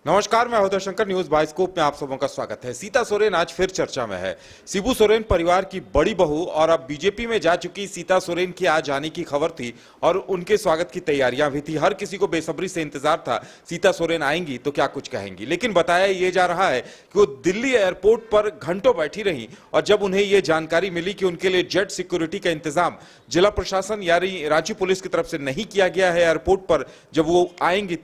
नमस्कार, मैं Uday Shankar. News bioscope में आप सबों का स्वागत है। सीता सोरेन आज फिर चर्चा में है। शिबू सोरेन परिवार की बड़ी बहू और अब बीजेपी में जा चुकी सीता सोरेन की आज आने की खबर थी और उनके स्वागत की तैयारियां भी थी। हर किसी को बेसब्री से इंतजार था, सीता सोरेन आएंगी तो क्या कुछ कहेंगी। लेकिन बताया ये जा रहा है कि वो दिल्ली एयरपोर्ट पर घंटों बैठी रही और जब उन्हें ये जानकारी मिली कि उनके लिए जेट सिक्योरिटी का इंतजाम जिला प्रशासन यानी रांची पुलिस की तरफ से नहीं किया गया है एयरपोर्ट पर, जब वो आएंगी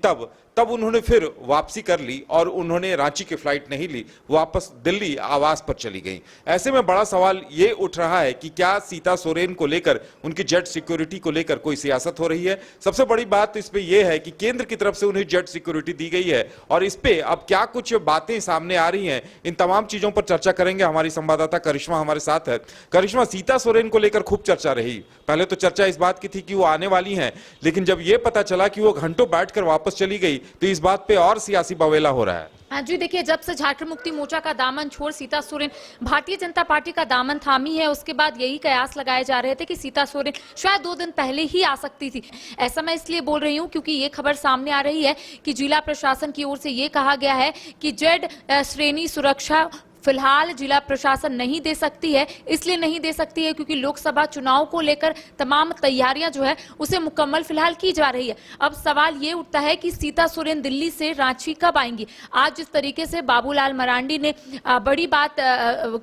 तब उन्होंने फिर वापसी कर ली और उन्होंने रांची की फ्लाइट नहीं ली, वापस दिल्ली आवास पर चली गई। ऐसे में बड़ा सवाल ये उठ रहा है कि क्या सीता सोरेन को लेकर, उनकी जेट सिक्योरिटी को लेकर कोई सियासत हो रही है। सबसे बड़ी बात इस पे यह है कि केंद्र की तरफ से उन्हें जेट सिक्योरिटी दी गई है और इस पे अब क्या कुछ बातें सामने आ रही हैं, इन तमाम चीजों पर चर्चा करेंगे। हमारी संवाददाता करिश्मा हमारे साथ है। करिश्मा, सीता सोरेन को लेकर खूब चर्चा रही। पहले तो चर्चा इस बात की थी कि वो आने वाली हैं, लेकिन जब ये पता चला कि वो घंटों बैठकर वापस चली गई तो इस बात पे और सियासी बवेला हो रहा है। हाँ जी, देखिए, जब से झारखंड मुक्ति मोर्चा का दामन छोड़ सीता सोरेन भारतीय जनता पार्टी का दामन थामी है, उसके बाद यही कयास लगाए जा रहे थे कि सीता सोरेन शायद 2 दिन पहले ही आ सकती थी। ऐसा मैं इसलिए बोल रही हूँ क्योंकि ये खबर सामने आ रही है कि जिला प्रशासन की ओर से ये कहा गया है कि जेड श्रेणी सुरक्षा फिलहाल जिला प्रशासन नहीं दे सकती है। इसलिए नहीं दे सकती है क्योंकि लोकसभा चुनाव को लेकर तमाम तैयारियां जो है उसे मुकम्मल फिलहाल की जा रही है। अब सवाल ये उठता है कि सीता सोरेन दिल्ली से रांची कब आएंगी। आज जिस तरीके से बाबूलाल मरांडी ने बड़ी बात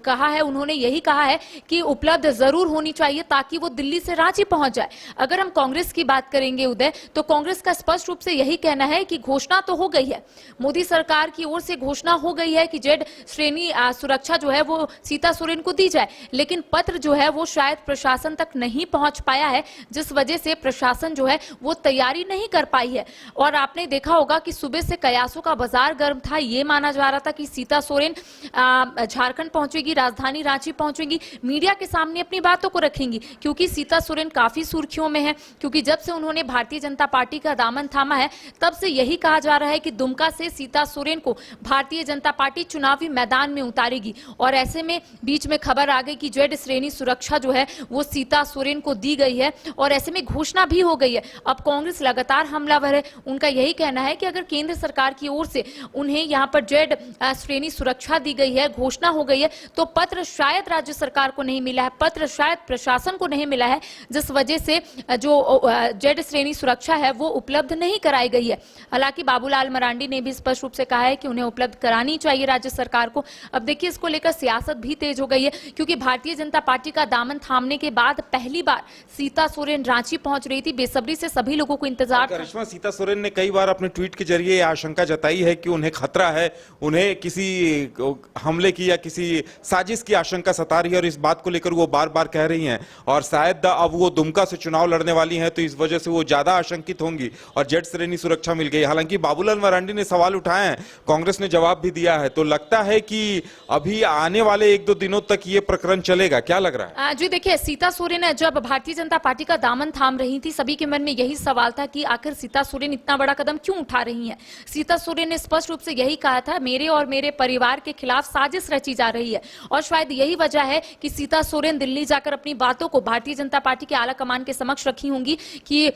कहा है, उन्होंने यही कहा है कि उपलब्ध जरूर होनी चाहिए ताकि वो दिल्ली से रांची पहुंच जाए। अगर हम कांग्रेस की बात करेंगे उदय, तो कांग्रेस का स्पष्ट रूप से यही कहना है कि घोषणा तो हो गई है, मोदी सरकार की ओर से घोषणा हो गई है कि जेड श्रेणी सुरक्षा जो है वो सीता सोरेन को दी जाए, लेकिन पत्र जो है वो शायद प्रशासन तक नहीं पहुंच पाया है, जिस वजह से प्रशासन जो है वो तैयारी नहीं कर पाई है। और आपने देखा होगा कि सुबह से कयासों का बाजार गर्म था। ये माना जा रहा था कि सीता सोरेन झारखंड पहुंचेगी, राजधानी रांची पहुंचेगी, मीडिया के सामने अपनी बातों को रखेंगी, क्योंकि सीता सोरेन काफी सुर्खियों में है। क्योंकि जब से उन्होंने भारतीय जनता पार्टी का दामन थामा है, तब से यही कहा जा रहा है कि दुमका से सीता सोरेन को भारतीय जनता पार्टी चुनावी मैदान में उतारेगी। और ऐसे में बीच में खबर आ गई कि जेड श्रेणी सुरक्षा जो है वो सीता सोरेन को दी गई है और ऐसे में घोषणा भी हो गई है। अब कांग्रेस लगातार हमलावर है। उनका यही कहना है कि अगर केंद्र सरकार की ओर से उन्हें यहां पर जेड श्रेणी सुरक्षा दी गई है, घोषणा हो गई है, तो पत्र शायद राज्य सरकार को नहीं मिला है, पत्र शायद प्रशासन को नहीं मिला है, जिस वजह से जो जेड श्रेणी सुरक्षा है वो उपलब्ध नहीं कराई गई है। हालांकि बाबूलाल मरांडी ने भी स्पष्ट रूप से कहा है कि उन्हें उपलब्ध करानी चाहिए राज्य सरकार को। अब देखिए, इसको लेकर सियासत भी तेज हो गई है, क्योंकि भारतीय जनता पार्टी का दामन थामने के बाद पहली बार सीता सोरेन रांची पहुंच रही थी। बेसब्री से सभी लोगों को इंतजार था। करिश्मा, सीता सोरेन ने कई बार अपने ट्वीट के जरिए आशंका जताई है कि उन्हें खतरा है, उन्हें किसी हमले की या किसी साजिश की आशंका सता रही है और इस बात को लेकर वो बार बार कह रही हैं। और शायद अब वो दुमका से चुनाव लड़ने वाली हैं तो इस वजह से वो ज्यादा आशंकित होंगी और जेड श्रेणी सुरक्षा मिल गई। हालांकि बाबूलाल मरांडी ने सवाल उठाए हैं, कांग्रेस ने जवाब भी दिया है, तो लगता है कि अभी आने वाले 1-2 दिनों तक ये प्रकरण चलेगा। क्या लग रहा है? जी देखिए, सीता सोरेन जब भारतीय जनता पार्टी का दामन थाम रही थी, सभी के मन में यही सवाल था कि आखिर सीता सोरेन इतना बड़ा कदम क्यों उठा रही हैं। सीता सोरेन ने स्पष्ट रूप से यही कहा था, मेरे और मेरे परिवार के खिलाफ साजिश रची जा रही है। और शायद यही वजह है कि सीता सोरेन दिल्ली जाकर अपनी बातों को भारतीय जनता पार्टी के आला कमान के समक्ष रखी होंगी कि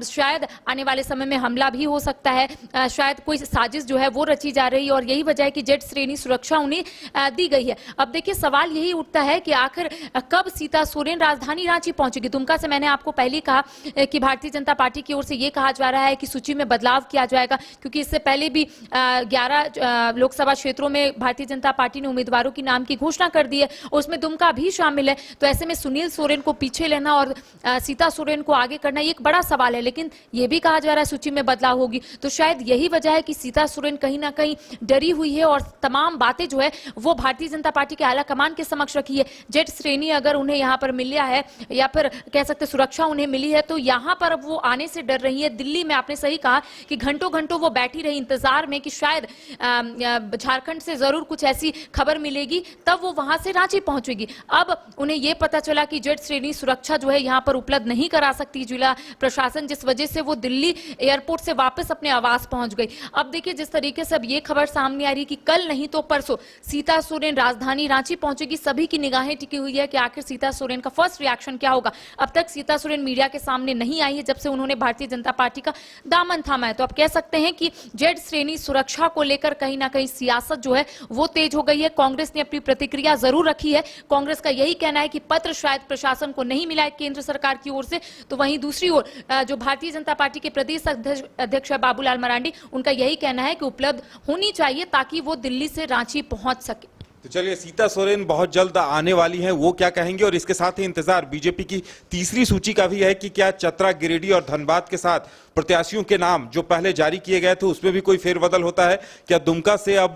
शायद आने वाले समय में हमला भी हो सकता है, शायद कोई साजिश जो है वो रची जा रही है और यही वजह है कि जेड श्रेणी सुरक्षा उन्हें दी गई है। अब देखिए, सवाल यही उठता है कि आखिर कब सीता सोरेन राजधानी रांची पहुंचेगी। दुमका से मैंने आपको पहले कहा कि भारतीय जनता पार्टी की ओर से यह कहा जा रहा है कि सूची में बदलाव किया जाएगा, क्योंकि इससे पहले भी 11 लोकसभा क्षेत्रों में भारतीय जनता पार्टी ने उम्मीदवारों की नाम की घोषणा कर दी है, उसमें दुमका भी शामिल है। तो ऐसे में सुनील सोरेन को पीछे लेना और सीता सोरेन को आगे करना, ये एक बड़ा सवाल है। लेकिन यह भी कहा जा रहा है सूची में बदलाव होगी, तो शायद यही वजह है कि सीता सोरेन कहीं ना कहीं डरी हुई है और तमाम बातें जो है वो भारतीय जनता पार्टी के आला कमान के समक्ष रखी है। जेड श्रेणी अगर उन्हें यहां पर मिला है या फिर कह सकते सुरक्षा उन्हें मिली है, तो यहां पर अब वो आने से डर रही है। दिल्ली में आपने सही कहा कि घंटों घंटों वो बैठी रही इंतजार में कि शायद झारखंड से जरूर कुछ ऐसी खबर मिलेगी, तब वो वहां से रांची पहुंचेगी। अब उन्हें यह पता चला कि जेड श्रेणी सुरक्षा जो है यहां पर उपलब्ध नहीं करा सकती जिला प्रशासन, जिस वजह से वो दिल्ली एयरपोर्ट से वापस अपने आवास पहुंच गई। अब देखिए, जिस तरीके से अब ये खबर सामने आ रही कि कल नहीं तो परसों सीता सोरेन राजधानी रांची पहुंचेगी। सभी की निगाहें टिकी हुई है कि आखिर सीता सोरेन का फर्स्ट रिएक्शन क्या होगा। अब तक सीता सोरेन मीडिया के सामने नहीं आई है जब से उन्होंने भारतीय जनता पार्टी का दामन थामा है। तो आप कह सकते हैं कि जेड श्रेणी सुरक्षा को लेकर कहीं ना कहीं सियासत जो है वो तेज हो गई है। कांग्रेस ने अपनी प्रतिक्रिया जरूर रखी है। कांग्रेस का यही कहना है कि पत्र शायद प्रशासन को नहीं मिला है केंद्र सरकार की ओर से। तो वहीं दूसरी ओर जो भारतीय जनता पार्टी के प्रदेश अध्यक्ष है बाबूलाल मरांडी, उनका यही कहना है कि उपलब्ध होनी चाहिए ताकि वो दिल्ली से रांची पहुंच सके। तो चलिए, सीता सोरेन बहुत जल्द आने वाली हैं, वो क्या कहेंगे, और इसके साथ ही इंतजार बीजेपी की तीसरी सूची का भी है कि क्या चतरा, गिरिडीह और धनबाद के साथ प्रत्याशियों के नाम जो पहले जारी किए गए थे उसमें भी कोई फेरबदल होता है। क्या दुमका से अब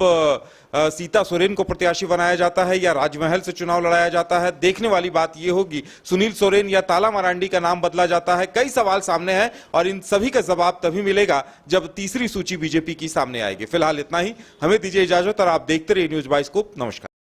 सीता सोरेन को प्रत्याशी बनाया जाता है या राजमहल से चुनाव लड़ाया जाता है। देखने वाली बात यह होगी, सुनील सोरेन या ताला मरांडी का नाम बदला जाता है। कई सवाल सामने हैं और इन सभी का जवाब तभी मिलेगा जब तीसरी सूची बीजेपी की सामने आएगी। फिलहाल इतना ही, हमें दीजिए इजाजत और आप देखते रहिए न्यूज़ बाइस्कोप। नमस्कार।